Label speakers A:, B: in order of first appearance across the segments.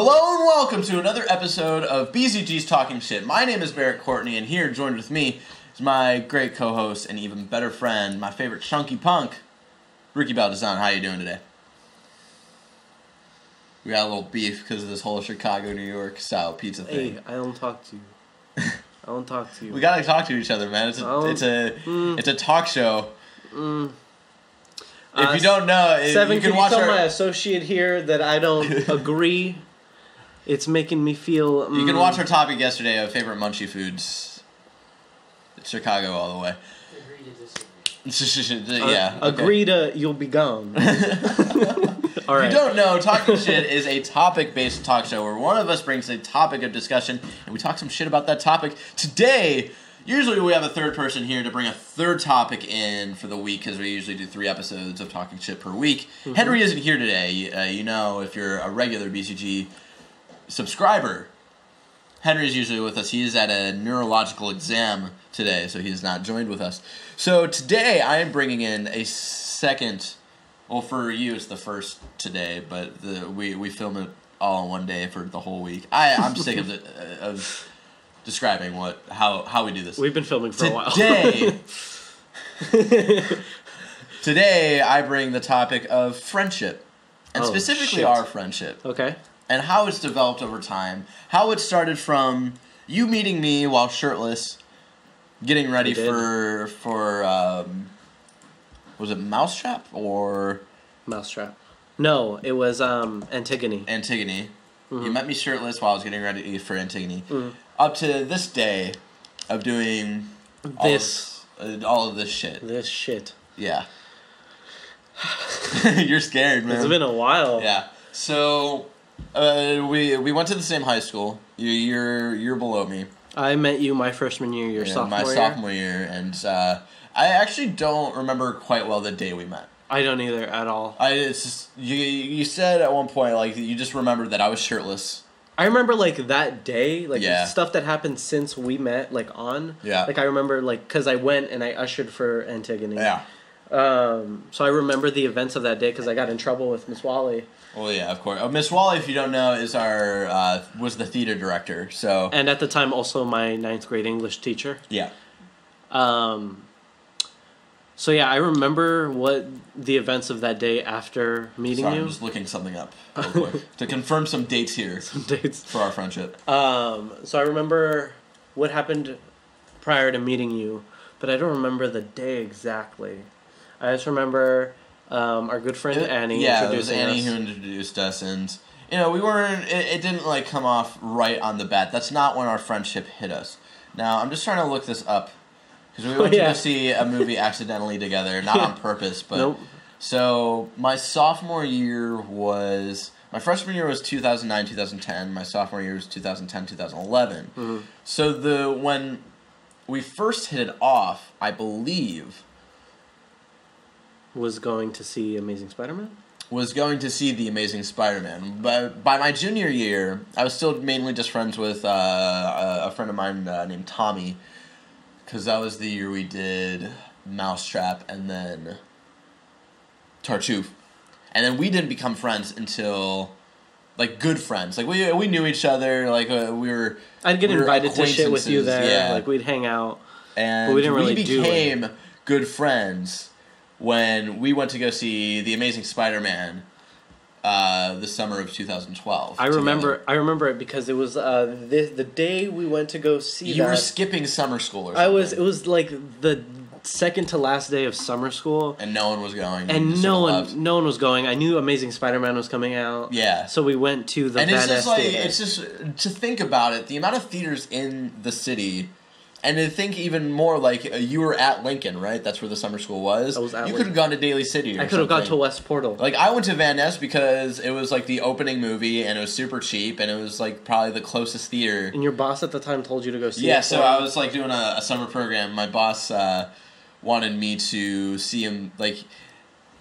A: Hello and welcome to another episode of BZG's Talking Shit. My name is Barrett Courtney, and here joined with me is my great co-host and even better friend, my favorite chunky punk, Ricky Baldazan. How you doing today? We got a little beef because of this whole Chicago, New York style pizza thing.
B: Hey, I don't talk to you. I don't talk to you.
A: We gotta talk to each other, man. It's a talk show. If you don't know, you can watch
B: tell my associate here that I don't agree. It's making me feel...
A: You can watch our topic yesterday of favorite munchie foods. It's Chicago all the way.
C: Agree to disagree.
A: Yeah. Okay.
B: Agree to you'll be gone. All right.
A: If you don't know, Talking Shit is a topic-based talk show where one of us brings a topic of discussion and we talk some shit about that topic. Today, usually we have a third person here to bring a third topic in for the week because we usually do 3 episodes of Talking Shit per week. Mm-hmm. Henry isn't here today. You know, if you're a regular BCG subscriber, Henry's usually with us. He is at a neurological exam today, so he's not joined with us. So today I am bringing in a second... Well, for you it's the first today, but we film it all in one day for the whole week. I'm sick of describing how we do this.
B: We've been filming for a while.
A: Today I bring the topic of friendship, and specifically our friendship.
B: Okay.
A: And how it's developed over time. How it started from you meeting me while shirtless, getting ready for was it Mousetrap or
B: Mousetrap? No, it was Antigone.
A: Antigone. Mm-hmm. You met me shirtless while I was getting ready for Antigone. Mm-hmm. Up to this day of doing all of this shit.
B: This shit.
A: Yeah. You're scared, man.
B: It's been a while.
A: Yeah. So we went to the same high school. You're below me.
B: I met you my freshman year, your sophomore year.
A: My sophomore year, and I actually don't remember quite well the day we met.
B: I don't either at all.
A: It's just, you said at one point, like, you just remembered that I was shirtless.
B: I remember, like, that day, like, stuff that happened since we met, like, on.
A: Yeah.
B: Like, I remember, like, because I went and I ushered for Antigone.
A: Yeah.
B: So I remember the events of that day because I got in trouble with Miss Wally.
A: Well, yeah, of course. Miss Wally, if you don't know, is was the theater director. So.
B: And at the time, also my 9th grade English teacher.
A: Yeah.
B: So yeah, I remember what the events of that day after meeting you.
A: I'm just looking something up real quick to confirm some dates here.
B: Some dates
A: for our friendship.
B: So I remember what happened prior to meeting you, but I don't remember the day exactly. I just remember our good friend Annie.
A: Yeah, it was Annie who introduced us, and you know we weren't. It didn't like come off right on the bat. That's not when our friendship hit us. Now I'm just trying to look this up. Because we went to go see a movie accidentally together, not on purpose, but...
B: Nope.
A: So, my freshman year was 2009, 2010. My sophomore year was 2010, 2011. Mm-hmm. So, when we first hit it off, I believe...
B: Was going to see Amazing Spider-Man?
A: Was going to see The Amazing Spider-Man. But by my junior year, I was still mainly just friends with a friend of mine named Tommy. Because that was the year we did Mousetrap and then Tartuffe. And then we didn't become friends until, like, good friends. Like, we knew each other. Like, we were
B: I'd get invited to shit with you there. Yeah. Like, we'd hang out.
A: And
B: but we didn't really
A: became good friends when we went to go see The Amazing Spider-Man the summer of 2012.
B: I remember it because it was the day we went to go see
A: You were skipping summer school or something.
B: It was like the second to last day of summer school.
A: And no one was going.
B: And no one was going. I knew Amazing Spider-Man was coming out.
A: Yeah.
B: So we went to the Van Ness Theater.
A: It's just, to think about it, the amount of theaters in the city... And to think even more, like, you were at Lincoln, right? That's where the summer school was.
B: I was at Lincoln.
A: You could have gone to Daly City or
B: I could have gone to West Portal.
A: Like, I went to Van Ness because it was, like, the opening movie, and it was super cheap, and it was, like, probably the closest theater.
B: And your boss at the time told you to go see it?
A: Yeah, so I was, like, doing a summer program. My boss wanted me to see him, like...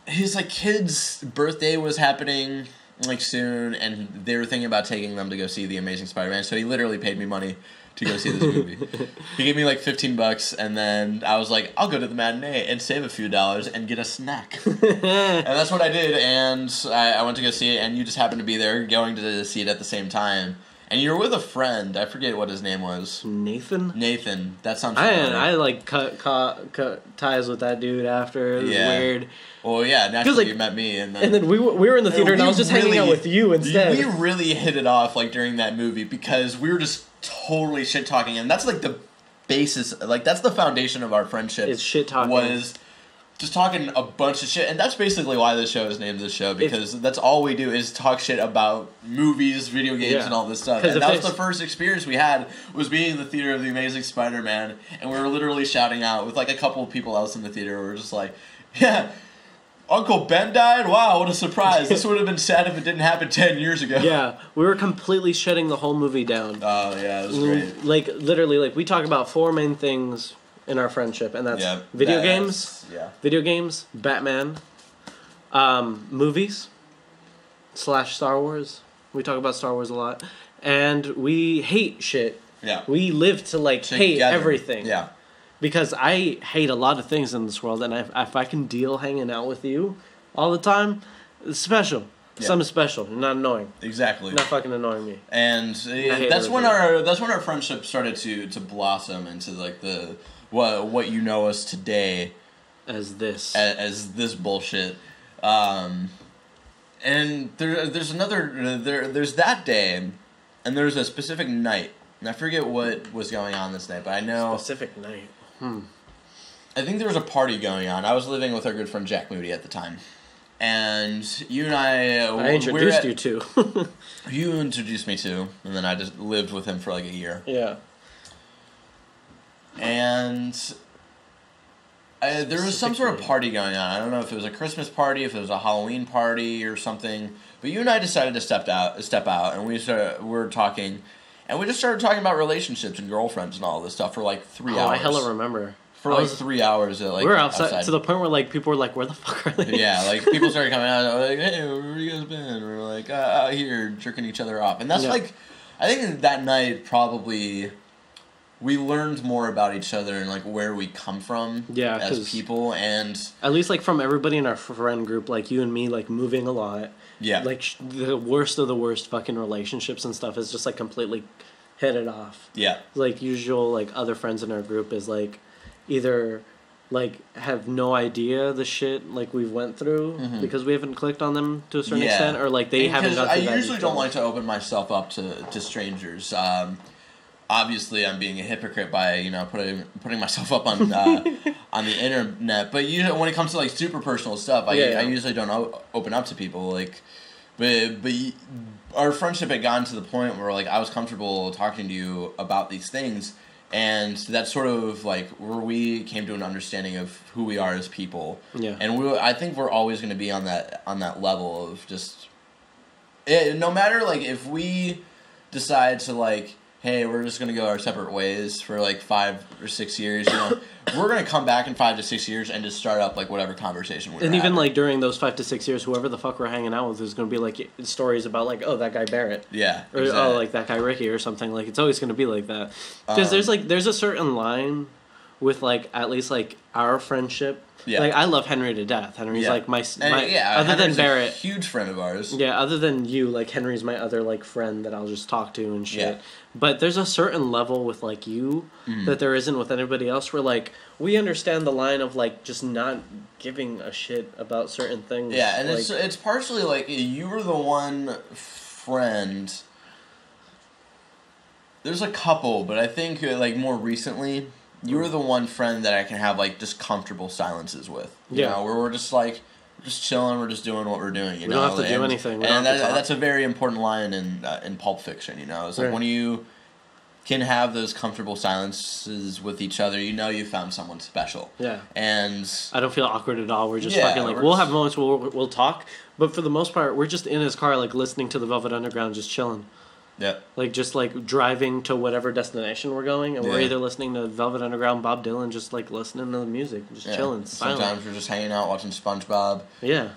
A: His, like, kid's birthday was happening like soon, and they were thinking about taking them to go see The Amazing Spider-Man. So he literally paid me money to go see this movie. He gave me like $15, and then I was like, I'll go to the matinee and save a few dollars and get a snack. And that's what I did, and I went to go see it, and you just happened to be there going to see it at the same time. And you were with a friend. I forget what his name was.
B: Nathan?
A: Nathan. That sounds familiar.
B: I like cut ties with that dude after. It was weird.
A: Well, yeah, naturally you met me. And
B: then we were in the theater and I was just hanging out with you instead.
A: We really hit it off like during that movie because we were just totally shit-talking. And that's like the basis, like that's the foundation of our friendship.
B: It's shit-talking.
A: Was just talking a bunch of shit, and that's basically why this show is named this show, because that's all we do is talk shit about movies, video games, and all this stuff. And that was the first experience we had, was being in the theater of The Amazing Spider-Man, and we were literally shouting out with like a couple of people else in the theater. We were just like, yeah, Uncle Ben died? Wow, what a surprise. This would have been sad if it didn't happen 10 years ago.
B: Yeah, we were completely shutting the whole movie down.
A: Oh, yeah, it was great.
B: Like, literally, like, we talk about 4 main things in our friendship, and that's video games, Batman, movies / Star Wars. We talk about Star Wars a lot, and we hate shit.
A: Yeah,
B: we live to like hate everything.
A: Yeah,
B: because I hate a lot of things in this world, and if I can deal hanging out with you all the time, it's special. Yeah. Something special. You're not annoying.
A: Exactly.
B: You're not fucking annoying me.
A: And that's when our friendship started to blossom into like the what you know us today as this bullshit. And there's that day, and there's a specific night, and I forget what was going on this night, but I know
B: specific night.
A: I think there was a party going on. I was living with our good friend Jack Moody at the time. And you and I
B: introduced you to.
A: You introduced me to, and then I just lived with him for like a year.
B: Yeah.
A: And there was some sort of party going on. I don't know if it was a Christmas party, if it was a Halloween party or something. But you and I decided to step out, and we were talking, and we just started talking about relationships and girlfriends and all this stuff for like 3 hours.
B: I hella remember.
A: For like 3 hours, we
B: were outside to the point where like people were like, "Where the fuck are they?"
A: Yeah, like people started coming out, like, "Hey, where you guys been?" We're like, "Out here jerking each other off," and that's like, I think that night probably we learned more about each other and like where we come from, as people, and
B: at least like from everybody in our friend group, like you and me, like moving a lot.
A: Yeah,
B: like the worst of the worst fucking relationships and stuff is just like completely hit it off.
A: Yeah,
B: like usual, like other friends in our group is like. Either like have no idea the shit like we've went through because we haven't clicked on them to a certain extent, or like they haven't got to that.
A: I usually don't like to open myself up to strangers. Obviously, I'm being a hypocrite by putting myself up on on the internet. But when it comes to like super personal stuff, I usually don't open up to people. Like, but our friendship had gotten to the point where like I was comfortable talking to you about these things. And that's sort of like where we came to an understanding of who we are as people. Yeah. And I think we're always going to be on that level of just, no matter like if we decide to like, hey, we're just going to go our separate ways for like 5 or 6 years, we're going to come back in 5 to 6 years and just start up like whatever conversation we're having.
B: And even like during those 5 to 6 years, whoever the fuck we're hanging out with is going to be like stories about like, oh, that guy Barrett.
A: Yeah.
B: Or oh, like that guy Ricky or something. Like it's always going to be like that. Because there's a certain line with like at least like our friendship. Yeah. Like I love Henry to death. Henry's like my other
A: Henry's
B: than Barrett,
A: a huge friend of ours.
B: Yeah, other than you, like Henry's my other like friend that I'll just talk to and shit. Yeah. But there's a certain level with like you that there isn't with anybody else where like we understand the line of like just not giving a shit about certain things.
A: Yeah, and
B: like,
A: it's partially like you were the one friend. There's a couple, but I think like more recently you were the one friend that I can have like just comfortable silences with. You know, where we're just like just chilling, we're just doing what we're doing.
B: We don't have to do anything.
A: And that's a very important line in Pulp Fiction. It's like when you can have those comfortable silences with each other, you found someone special. Yeah. And
B: I don't feel awkward at all. We're just fucking like we'll have moments where we'll talk, but for the most part, we're just in his car like listening to the Velvet Underground, just chilling. Yeah. Like, just, like, driving to whatever destination we're going, and we're either listening to Velvet Underground, Bob Dylan, just, like, listening to the music, just chilling, silent.
A: Sometimes we're just hanging out, watching SpongeBob.
B: Yeah.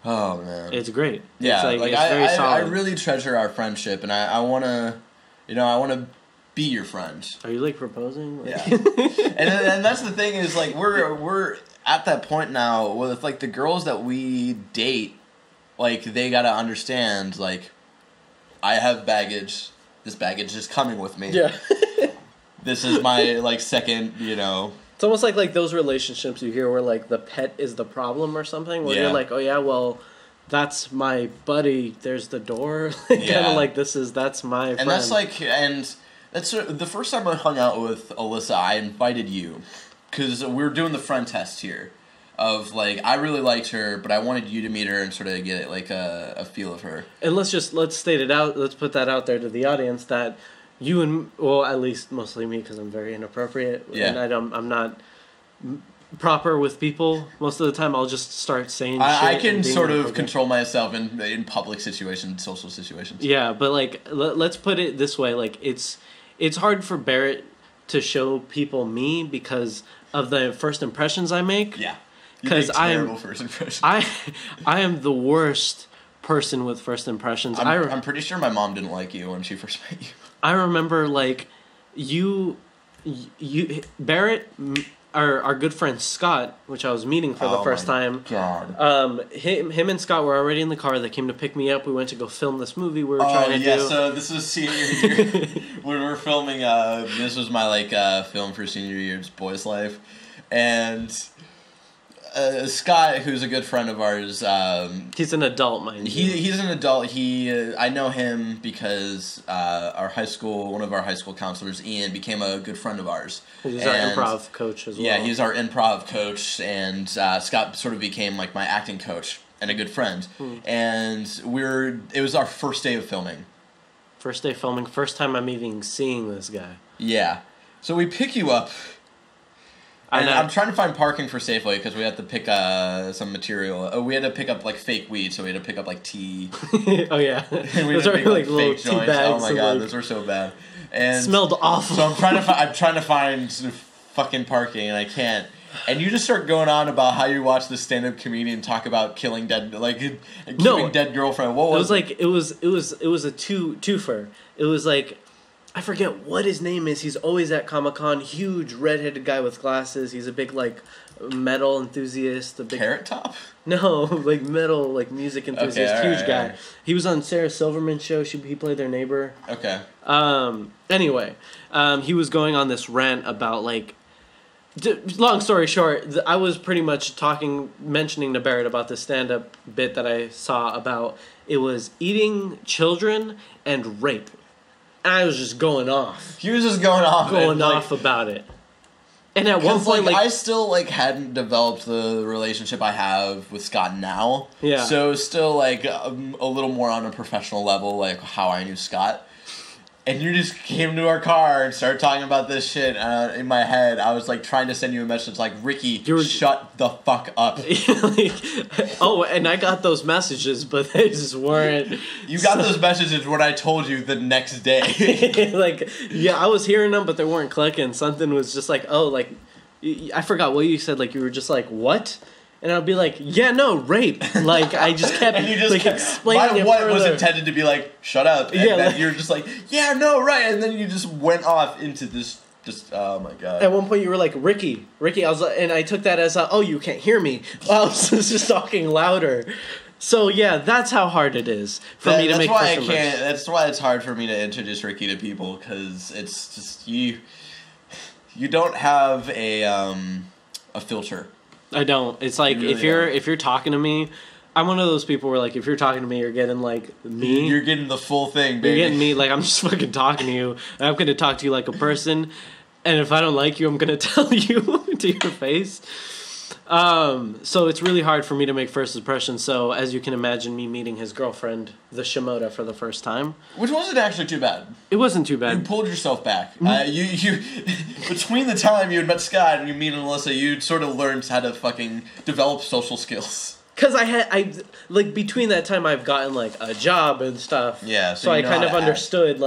A: Oh man,
B: it's great.
A: Yeah,
B: it's
A: like
B: it's very solid.
A: I really treasure our friendship, and I wanna, I wanna be your friend.
B: Are you like proposing? Like...
A: Yeah, and that's the thing is like we're at that point now with like the girls that we date, like they gotta understand like I have baggage. This baggage is coming with me.
B: Yeah.
A: This is my like second, It's
B: almost like those relationships you hear where like the pet is the problem or something. Where you're like, oh yeah, well. That's my buddy. There's the door. Kind of like that's my friend.
A: And that's like, and that's the first time I hung out with Alyssa. I invited you because we were doing the friend test here, of like I really liked her, but I wanted you to meet her and sort of get like a feel of her. And
B: let's state it out. Let's put that out there to the audience that you and at least mostly me because I'm very inappropriate.
A: Yeah.
B: And I'm not proper with people. Most of the time I'll just start saying shit.
A: I can sort of control myself in public situations, social situations.
B: Yeah, but like let's put it this way, like it's hard for Barrett to show people me because of the first impressions I make.
A: Yeah.
B: Because
A: first impressions.
B: I am the worst person with first impressions.
A: I'm pretty sure my mom didn't like you when she first met you.
B: I remember like you Barrett, our good friend Scott, which I was meeting for the first time.
A: God.
B: Him and Scott were already in the car. They came to pick me up. We went to go film this movie we were trying to do.
A: Oh, yeah, so this was senior year. When we were filming, this was my, film for senior year's Boys Life. And Scott, who's a good friend of ours...
B: he's an adult, mind you.
A: He's an adult. I know him because one of our high school counselors, Ian, became a good friend of ours.
B: He's our improv coach as well.
A: Yeah, he's our improv coach, and Scott sort of became like my acting coach and a good friend. And it was our first day of filming.
B: First day filming, first time I'm even seeing this guy.
A: Yeah. So we pick you up... And I'm trying to find parking for Safeway because we had to pick some material. We had to pick up like fake weed, so we had to pick up like tea.
B: Oh yeah,
A: and we
B: those are like little tea bags.
A: Oh my god, those were so bad. And
B: smelled awful.
A: So I'm trying to find fucking parking, and I can't. And you just start going on about how you watch the stand-up comedian talk about killing dead, dead girlfriend. What was it?
B: It was a twofer. It was like. I forget what his name is. He's always at Comic-Con. Huge redheaded guy with glasses. He's a big metal enthusiast.
A: Carrot Top?
B: No, like metal, like music enthusiast.
A: Okay,
B: huge guy. Right. He was on Sarah Silverman's show. He played their neighbor.
A: Okay.
B: Anyway, he was going on this rant about long story short, I was pretty much mentioning to Barrett about the stand-up bit that I saw about it was eating children and rape. I was just going off.
A: He was just going off.
B: About it. And at one point,
A: I still hadn't developed the relationship I have with Scott now.
B: Yeah.
A: So still a little more on a professional level, like how I knew Scott. And you just came to our car and started talking about this shit. In my head, I was trying to send you a message like, Ricky, shut the fuck up.
B: And I got those messages, but they just weren't.
A: You got those messages when I told you the next day.
B: I was hearing them, but they weren't clicking. Something was just I forgot what you said. You were just like, what? And I'd be like, yeah, no, rape. I just kept explaining it
A: what
B: further.
A: Was intended to be shut up. And then you're just yeah, no, right. And then you just went off into this, oh my god.
B: At one point you were like, Ricky. I was and I took that as, oh, you can't hear me. I was just talking louder. So yeah, that's how hard it is for me to make first impressions.
A: That's why it's hard for me to introduce Ricky to people, because it's just, you don't have a filter.
B: I don't. It's if you're talking to me, I'm one of those people where if you're talking to me, you're getting me.
A: You're getting the full thing, baby.
B: You're getting me. I'm just fucking talking to you. And I'm gonna talk to you like a person. And if I don't like you, I'm gonna tell you to your face. So it's really hard for me to make first impressions. So as you can imagine, me meeting his girlfriend, the Shimoda, for the first time,
A: which wasn't actually too bad.
B: It wasn't too bad.
A: You pulled yourself back. You between the time you had met Scott and you meet Melissa, you sort of learned how to fucking develop social skills.
B: Cause between that time I've gotten a job and stuff.
A: Yeah.
B: So I kind of understood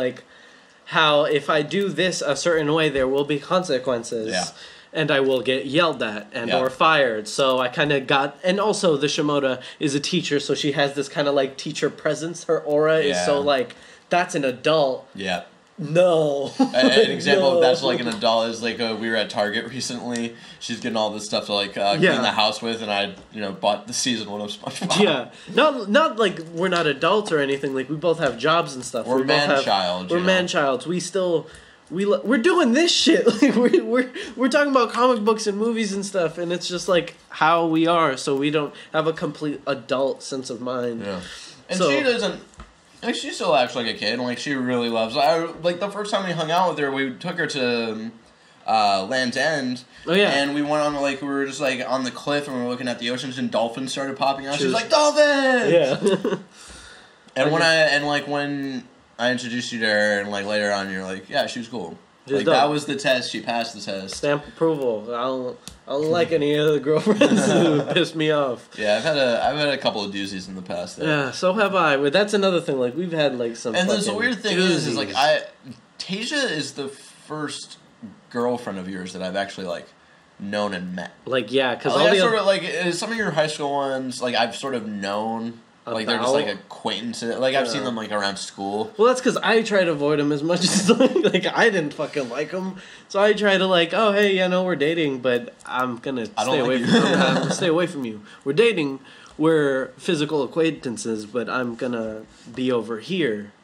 B: how if I do this a certain way, there will be consequences.
A: Yeah.
B: and I will get yelled at and or fired. So I kind of got, and also the Shimoda is a teacher, so she has this kind of like teacher presence. Her aura is so like, that's an adult.
A: Yeah.
B: No.
A: An example of that's like an adult is like we were at Target recently. She's getting all this stuff to like clean the house with, and I bought the season 1 of SpongeBob.
B: Yeah, not like we're not adults or anything. Like we both have jobs and stuff.
A: We're man-childs.
B: We're man-childs. We still we're doing this shit. Like we're talking about comic books and movies and stuff, and it's just like how we are. So we don't have a complete adult sense of mind.
A: Yeah, and she doesn't. Like, she still acts like a kid, and, like, she really loves... Like, the first time we hung out with her, we took her to Land's End.
B: Oh, yeah.
A: And we went on, like, we were just, like, on the cliff, and we were looking at the oceans, and dolphins started popping out. She was like, dolphins!
B: Yeah.
A: And when I introduced you to her, and, like, later on, you're like, yeah, she was cool. Like, that was the test. She passed the test.
B: Stamp approval. I don't like any other girlfriends who piss me off.
A: Yeah, I've had a couple of doozies in the past.
B: Yeah, so have I. But that's another thing. Like we've had like some.
A: And the weird thing is like Tasia is the first girlfriend of yours that I've actually like known and met.
B: Like because
A: all the sort of like some of your high school ones, like I've sort of known. Like, they're just, like, acquaintances. Like, I've seen them, like, around school.
B: Well, that's because I try to avoid them as much as, like, I didn't fucking like them. So I try to, like, oh, hey, we're dating, but I'm gonna stay away from you. I'm gonna stay away from you. We're dating. We're physical acquaintances, but I'm gonna be over here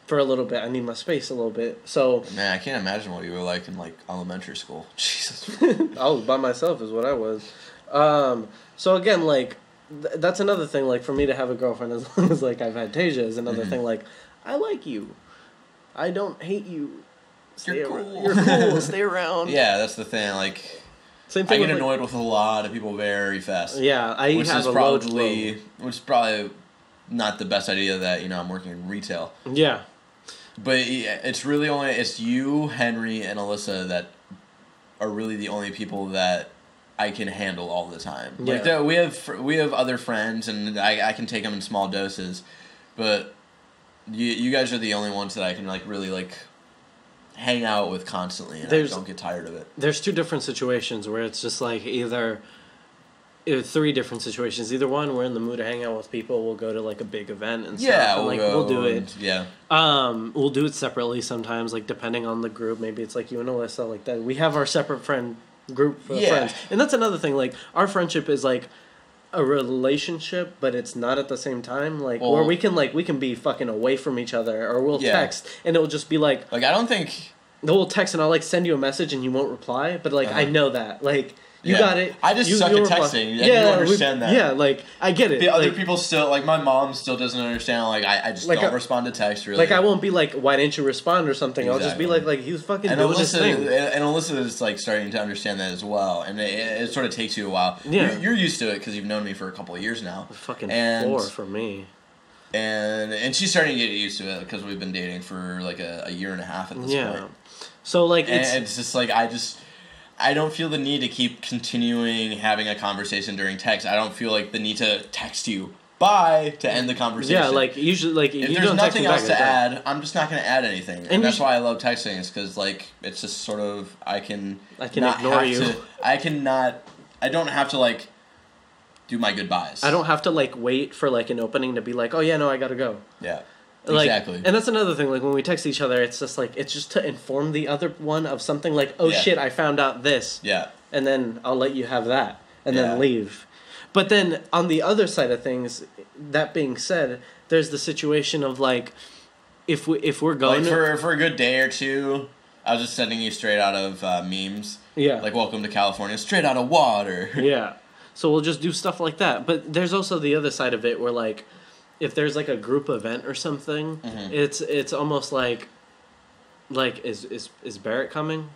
B: for a little bit. I need my space a little bit. So...
A: Man, I can't imagine what you were like in, like, elementary school. Jesus.
B: I was by myself is what I was. So, again, like... That's another thing, like, for me to have a girlfriend as long as, like, I've had Tasia is another thing, like, I like you. I don't hate you.
A: You're cool.
B: You're cool. Stay around.
A: Yeah, that's the thing, like,
B: same thing
A: I get annoyed with a lot of people very fast.
B: Yeah, which
A: is probably not the best idea that, I'm working in retail.
B: Yeah.
A: But it's really it's you, Henry, and Alyssa that are really the only people that I can handle all the time.
B: Yeah.
A: Like we have other friends, and I can take them in small doses, but you guys are the only ones that I can like really like hang out with constantly, and I don't get tired of it.
B: There's two different situations where it's just like three different situations. Either one, we're in the mood to hang out with people. We'll go to like a big event and stuff. And, we'll do it.
A: Yeah.
B: We'll do it separately sometimes, like depending on the group. Maybe it's like you and Alyssa, like that. We have our separate friend group for friends, and that's another thing. Like our friendship is like a relationship, but it's not at the same time. Like where we can be fucking away from each other, or we'll text, and it'll just be like
A: I don't think
B: we'll text, and I'll like send you a message, and you won't reply, but like I know that like. You got it.
A: I just suck at texting. And you understand that.
B: Yeah, like, I get it.
A: The other people still, like, my mom still doesn't understand. Like, I just don't respond to text, really.
B: Like, I won't be like, why didn't you respond or something? Exactly. I'll just be like, he was fucking doing his thing.
A: And Alyssa is, like, starting to understand that as well. And it sort of takes you a while.
B: Yeah.
A: You're used to it because you've known me for a couple of years now.
B: Fucking 4 for me.
A: And she's starting to get used to it because we've been dating for, like, a year and a half at this point.
B: So, like,
A: it's just, like, I don't feel the need to keep continuing having a conversation during text. I don't feel like the need to text you bye to end the conversation.
B: Yeah, like usually, like
A: if there's nothing else to add, I'm just not going to add anything, and that's why I love texting. Is because like it's just sort of I can
B: ignore you.
A: I don't have to like do my goodbyes.
B: I don't have to like wait for like an opening to be like, oh yeah, no, I gotta go.
A: Yeah.
B: Like,
A: exactly.
B: And that's another thing, like, when we text each other, it's just to inform the other one of something like, oh shit, I found out this.
A: Yeah.
B: And then I'll let you have that. And then leave. But then, on the other side of things, that being said, there's the situation of, like, if we're going...
A: Like, for a good day or two, I was just sending you straight out of memes.
B: Yeah.
A: Like, welcome to California, straight out of water.
B: Yeah. So we'll just do stuff like that. But there's also the other side of it where, like... If there's like a group event or something, it's almost like is Barrett coming?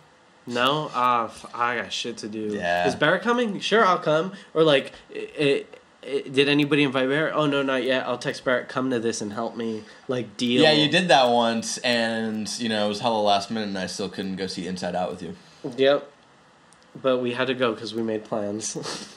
B: No, I got shit to do.
A: Yeah.
B: Is Barrett coming? Sure, I'll come. Or like, did anybody invite Barrett? Oh no, not yet. I'll text Barrett. Come to this and help me like deal.
A: Yeah, you did that once, and it was hella last minute, and I still couldn't go see Inside Out with you.
B: Yep, but we had to go because we made plans.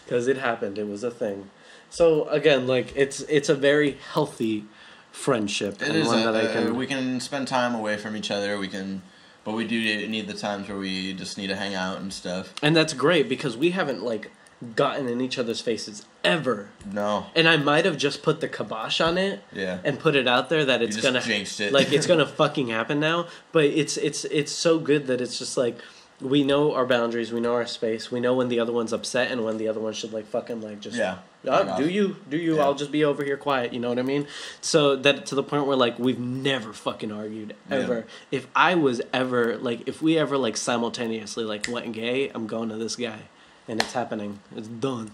B: Because it happened. It was a thing. So again, like it's a very healthy friendship.
A: It is. One that we can spend time away from each other. We can But we do need the times where we just need to hang out and stuff.
B: And that's great because we haven't, like, gotten in each other's faces ever.
A: No.
B: And I might have just put the kibosh on it.
A: Yeah.
B: And put it out there that it's gonna
A: jinxed it.
B: like it's gonna fucking happen now. But it's so good that it's just like we know our boundaries, we know our space, we know when the other one's upset and when the other one should like fucking like just do you yeah. I'll just be over here quiet, you know what I mean? So that to the point where like we've never fucking argued ever. Yeah. If we ever like simultaneously like went gay, I'm going to this guy. And it's happening. It's done.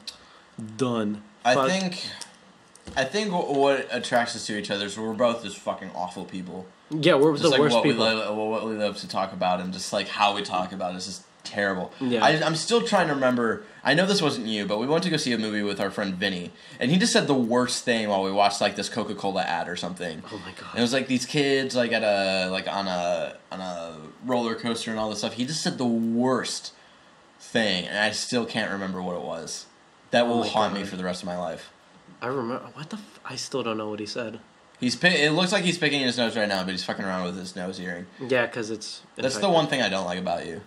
A: I think what attracts us to each other is we're both just fucking awful people.
B: Yeah, we're just the like worst people.
A: What we love to talk about and just like how we talk about it is just terrible.
B: Yeah.
A: I'm still trying to remember. I know this wasn't you, but we went to go see a movie with our friend Vinny, and he just said the worst thing while we watched like this Coca-Cola ad or something.
B: Oh my god!
A: And it was like these kids like at a like on a roller coaster and all this stuff. He just said the worst thing, and I still can't remember what it was. That will haunt me for the rest of my life.
B: I remember I still don't know what he said.
A: It looks like he's picking his nose right now, but he's fucking around with his nose earring.
B: Yeah, because it's...
A: That's the one thing I don't like about you.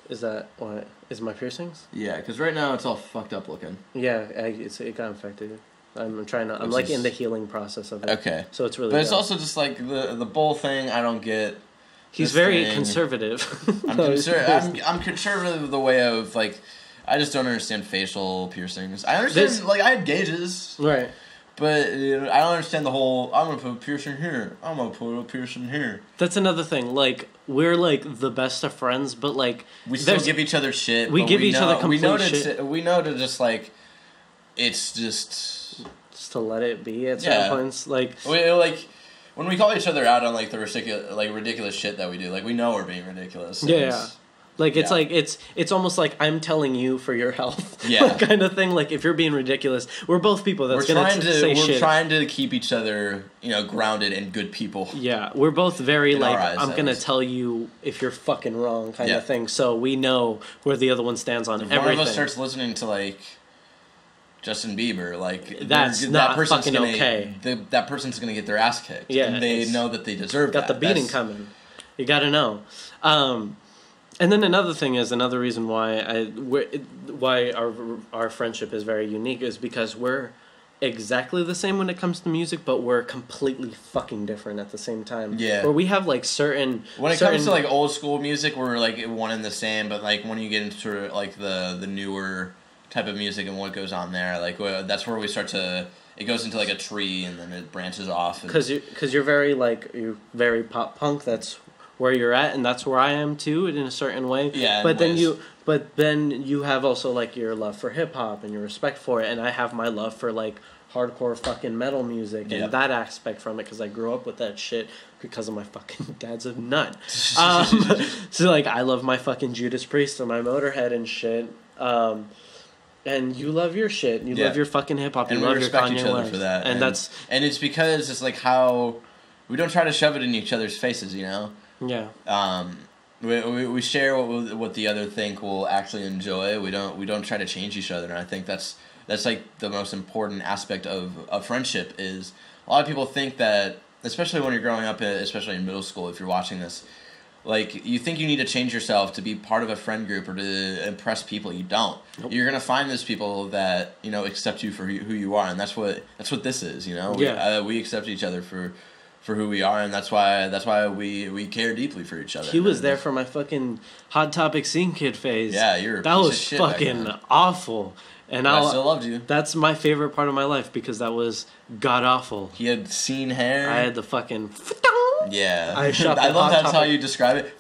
B: Is that what? Is my piercings?
A: Yeah, because right now it's all fucked up looking.
B: Yeah, it got infected. I'm trying to... I'm like in the healing process of it.
A: Okay.
B: So it's really...
A: But it's also just like the bowl thing I don't get.
B: He's very conservative.
A: I'm conservative the way of like... I just don't understand facial piercings. I understand, like, I had gauges.
B: Right.
A: But I don't understand the whole, I'm going to put a piercing here. I'm going to put a piercing here.
B: That's another thing. Like, we're, like, the best of friends, but, like...
A: We still give each other shit.
B: We give each other complete shit.
A: We know to just, like, it's just...
B: Just to let it be at certain points. Like...
A: When we call each other out on, like, the ridiculous shit that we do, like, we know we're being ridiculous.
B: Yeah. Like, it's like, it's almost like I'm telling you for your health.
A: Yeah.
B: Kind of thing. Like, if you're being ridiculous, we're both people that's going to say shit.
A: We're trying to keep each other, grounded and good people.
B: Yeah. We're both very, like, I'm going to tell you if you're fucking wrong kind of thing. So we know where the other one stands on everything.
A: If one of us starts listening to, like, Justin Bieber, like...
B: That's not fucking okay.
A: That person's going to get their ass kicked.
B: Yeah.
A: And they know that they deserve that.
B: Got the beating coming. You got to know. And then another thing is another reason why our friendship is very unique is because we're exactly the same when it comes to music, but we're completely fucking different at the same time.
A: Yeah.
B: Where we have like certain
A: when it comes to like old school music, we're like one and the same, but like when you get into sort of like the newer type of music and what goes on there, like that's where we start to. It goes into like a tree and then it branches off.
B: Because you're very pop punk. That's where you're at, and that's where I am too, in a certain way.
A: Yeah.
B: But then you have also like your love for hip hop and your respect for it, and I have my love for like hardcore fucking metal music and that aspect from it because I grew up with that shit because of my fucking dad's a nut. So like I love my fucking Judas Priest and my Motorhead and shit. And you love your shit. You love your fucking hip hop. You love your Kanye West. And we respect each other for that.
A: And it's because it's like how we don't try to shove it in each other's faces,
B: Yeah.
A: We share what the other think will actually enjoy. We don't try to change each other, and I think that's like the most important aspect of friendship. Is a lot of people think that, especially when you're growing up, especially in middle school, if you're watching this, like you think you need to change yourself to be part of a friend group or to impress people. You don't. Nope. You're gonna find those people that accept you for who you are, and that's what this is. We accept each other for who we are, and that's why we care deeply for each other.
B: He was there for my fucking Hot Topic Scene Kid phase.
A: Yeah, you're a
B: that
A: piece
B: was
A: of shit
B: fucking awful. And
A: I still loved you.
B: That's my favorite part of my life because that was god awful.
A: He had scene hair.
B: I had the fucking.
A: Yeah,
B: I
A: love that's how you describe it.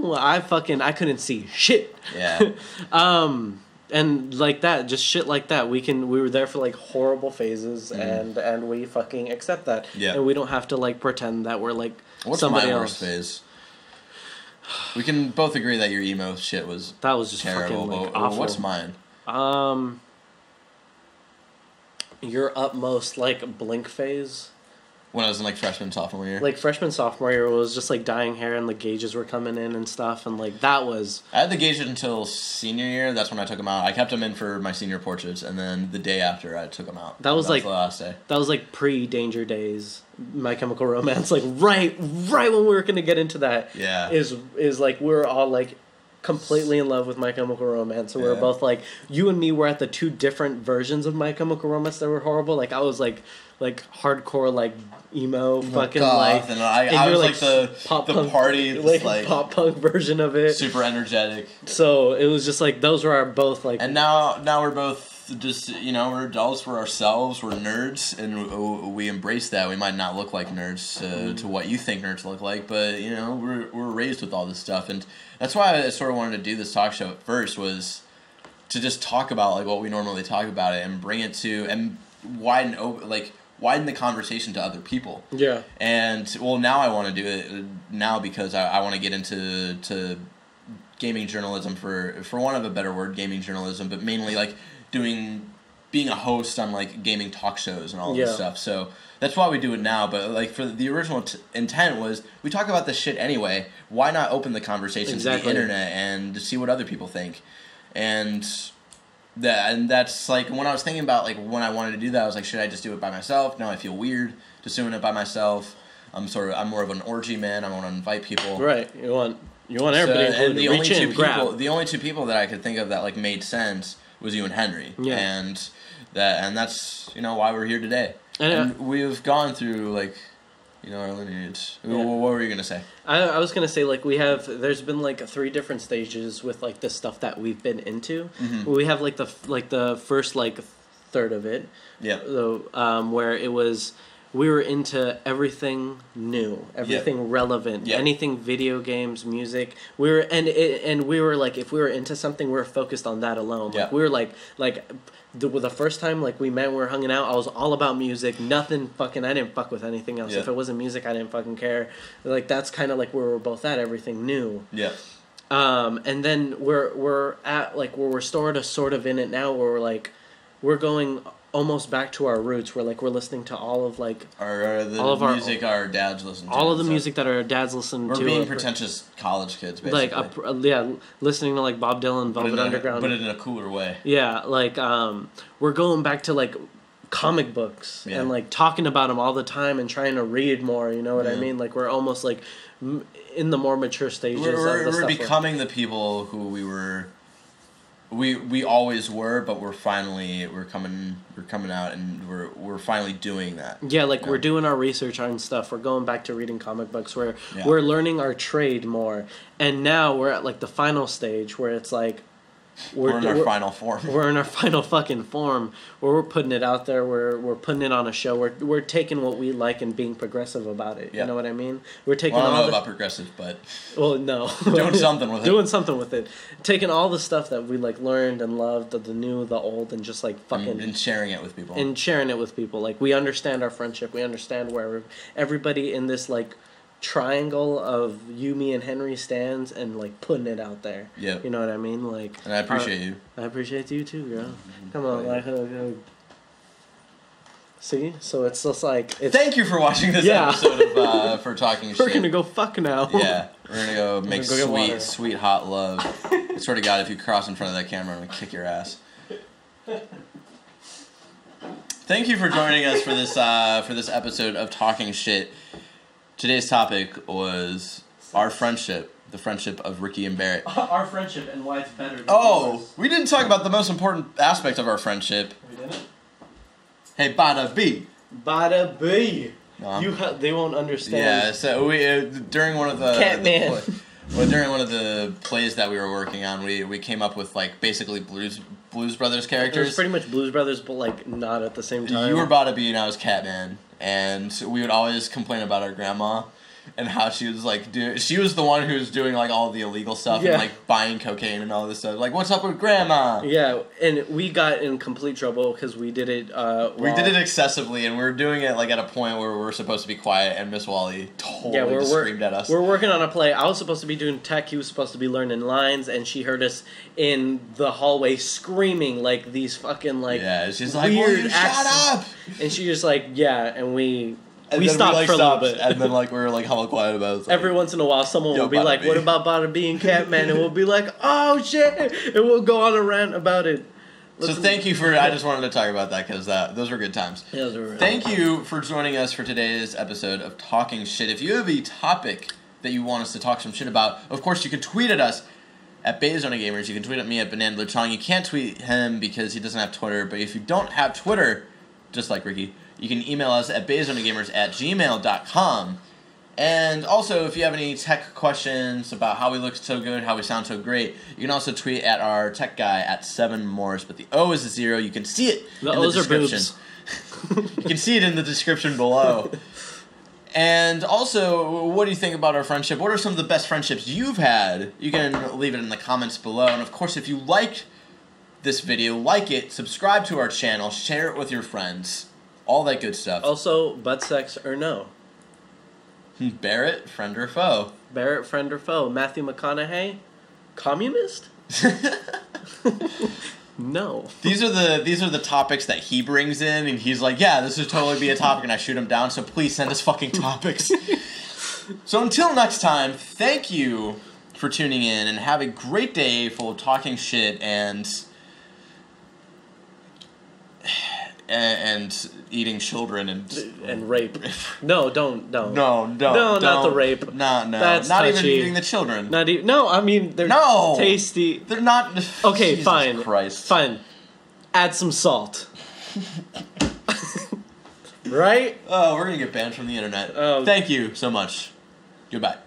B: I couldn't see shit.
A: Yeah.
B: And like that, just shit like that. We were there for like horrible phases, and we fucking accept that.
A: Yeah.
B: And we don't have to like pretend that we're like
A: What's
B: somebody
A: my
B: else.
A: worst phase? We can both agree that your emo shit was
B: just
A: terrible.
B: Fucking like, awful.
A: What's mine?
B: Your utmost like Blink phase.
A: When I was in, like, freshman, sophomore year?
B: Like, freshman, sophomore year, it was just, like, dyeing hair and the gauges were coming in and stuff, and, like, that was...
A: I had the gauges until senior year. That's when I took them out. I kept them in for my senior portraits, and then the day after, I took them out.
B: That was, like...
A: the last day.
B: That was, like, pre-Danger Days, My Chemical Romance. Like, right when we were going to get into that...
A: Yeah.
B: Is, like, we were all, like... completely in love with My Chemical Romance. So we were both like, you and me were at the two different versions of My Chemical Romance that were horrible. Like I was like hardcore like emo fucking like,
A: and I was like the
B: punk,
A: party like
B: pop punk version of it,
A: super energetic.
B: So it was just like those were our both like.
A: And now we're both just, you know, we're adults, we're ourselves, we're nerds, and we embrace that. We might not look like nerds to what you think nerds look like, but, you know, we're raised with all this stuff, and that's why I sort of wanted to do this talk show at first, was to just talk about, like, what we normally talk about it, and bring it to, and widen the conversation to other people.
B: Yeah.
A: And, well, now I want to do it now because I want to get into gaming journalism, for want of a better word, gaming journalism, but mainly, like, being a host on, like, gaming talk shows and all this stuff. So that's why we do it now. But, like, for the original intent was, we talk about this shit anyway. Why not open the conversation to the internet and see what other people think? And that's, like, when I was thinking about, like, when I wanted to do that, I was like, should I just do it by myself? Now I feel weird just doing it by myself. I'm more of an orgy man. I want to invite people.
B: Right. You want everybody to reach in, grab.
A: The only two people that I could think of that, like, made sense was you and Henry.
B: Yeah.
A: And that's, you know, why we're here today. And we've gone through, like, you know, our lineage. Yeah. What were you going to say?
B: I was going to say, like, there's been, like, 3 different stages with, like, the stuff that we've been into. Mm-hmm. We have, like, the first, like, third of it.
A: Yeah.
B: Where it was... We were into everything new, everything relevant, anything video games, music. We were we were like, if we were into something, we were focused on that alone. Like we were like the first time like we met, we were hanging out. I was all about music. Nothing fucking. I didn't fuck with anything else. If it wasn't music, I didn't fucking care. Like that's kind of like where we're both at. Everything new.
A: Yeah.
B: And then we're at like where we're sort of in it now. Where we're going almost back to our roots. We're listening to all of like
A: music our dads listen to.
B: All of the music that our dads listen to.
A: We're being pretentious college kids, basically.
B: Like listening to like Bob Dylan, Velvet Underground,
A: but in a cooler way.
B: Yeah, like we're going back to like comic books and like talking about them all the time and trying to read more. You know what I mean? Like we're almost like in the more mature stages.
A: We're becoming the people who we were. We always were, but we're coming out and we're finally doing that.
B: Yeah, like we're doing our research on stuff. We're going back to reading comic books. We're learning our trade more, and now we're at like the final stage where it's like
A: we're in our final form.
B: We're in our final fucking form where we're putting it out there. We're putting it on a show. We're taking what we like and being progressive about it. You know what I mean? We're taking.
A: Well, I don't know about progressive, but
B: no,
A: doing something with it.
B: Doing something with it. Taking all the stuff that we like learned and loved, the new, the old, and just like fucking
A: and sharing it with people.
B: Like we understand our friendship. We understand where everybody in this like triangle of you, me, and Henry stands, and like putting it out there.
A: Yeah,
B: you know what I mean. Like,
A: and I appreciate you.
B: I appreciate you too, girl. Come on, like, see. So it's just like.
A: Thank you for watching this episode of For Talking Shit.
B: We're gonna go fuck now.
A: Yeah, we're gonna go make sweet hot love. I swear to God, if you cross in front of that camera, I'm gonna kick your ass. Thank you for joining us for this episode of Talking Shit. Today's topic was our friendship, the friendship of Ricky and Barrett.
B: Our friendship and why it's better than yours.
A: We didn't talk about the most important aspect of our friendship.
B: We didn't?
A: Hey, bada bee.
B: Bada bee. They won't understand.
A: Yeah, so we during one of the...
B: Catman.
A: During one of the plays that we were working on, we came up with, like, basically Blues Brothers characters.
B: It was pretty much Blues Brothers, but, like, not at the same time.
A: You were Bada Bee and I was Catman. And we would always complain about our grandma and how she was like she was the one who was doing like all the illegal stuff and like buying cocaine and all this stuff. Like, what's up with grandma?
B: Yeah, and we got in complete trouble because we did it.
A: We did it excessively, and we were doing it like at a point where we were supposed to be quiet, and Miss Wally totally screamed at us.
B: We're working on a play. I was supposed to be doing tech. He was supposed to be learning lines, and she heard us in the hallway screaming like these fucking like
A: she's like, "Will you shut up?"
B: And she just like and we
A: And
B: we stopped for a little bit.
A: And then, like, we were, like, hella quiet about it.
B: Every once in a while, someone will be like, what about Bada B and Catman? And we'll be like, oh, shit. And we'll go on a rant about it.
A: So thank you for... I just wanted to talk about that because those were good times.
B: Yeah, those were
A: Thank you for joining us for today's episode of Talking Shit. If you have a topic that you want us to talk some shit about, of course, you can tweet at us at baiazonagamers. You can tweet at me at bananaluchong. You can't tweet him because he doesn't have Twitter. But if you don't have Twitter, just like Ricky... You can email us at baiazonagamers@gmail.com. And also, if you have any tech questions about how we look so good, how we sound so great, you can also tweet at our tech guy at 7Morris. But the O is a 0. You can see it in the description. You can see it in the description below. And also, what do you think about our friendship? What are some of the best friendships you've had? You can leave it in the comments below. And of course, if you like this video, like it, subscribe to our channel, share it with your friends. All that good stuff.
B: Also, butt sex or no?
A: Barrett, friend or foe?
B: Barrett, friend or foe? Matthew McConaughey, communist? No.
A: These are the topics that he brings in, and he's like, yeah, this would totally be a topic, and I shoot him down, so please send us fucking topics. So until next time, thank you for tuning in, and have a great day full of talking shit and eating children
B: and rape. No, don't.
A: No,
B: not the rape.
A: No.
B: That's
A: not
B: touchy.
A: even eating the children.
B: No, I mean they're tasty.
A: They're not.
B: Okay,
A: Jesus
B: fine.
A: Christ.
B: Fine. Add some salt. Right?
A: Oh, we're gonna get banned from the internet. Thank you so much. Goodbye.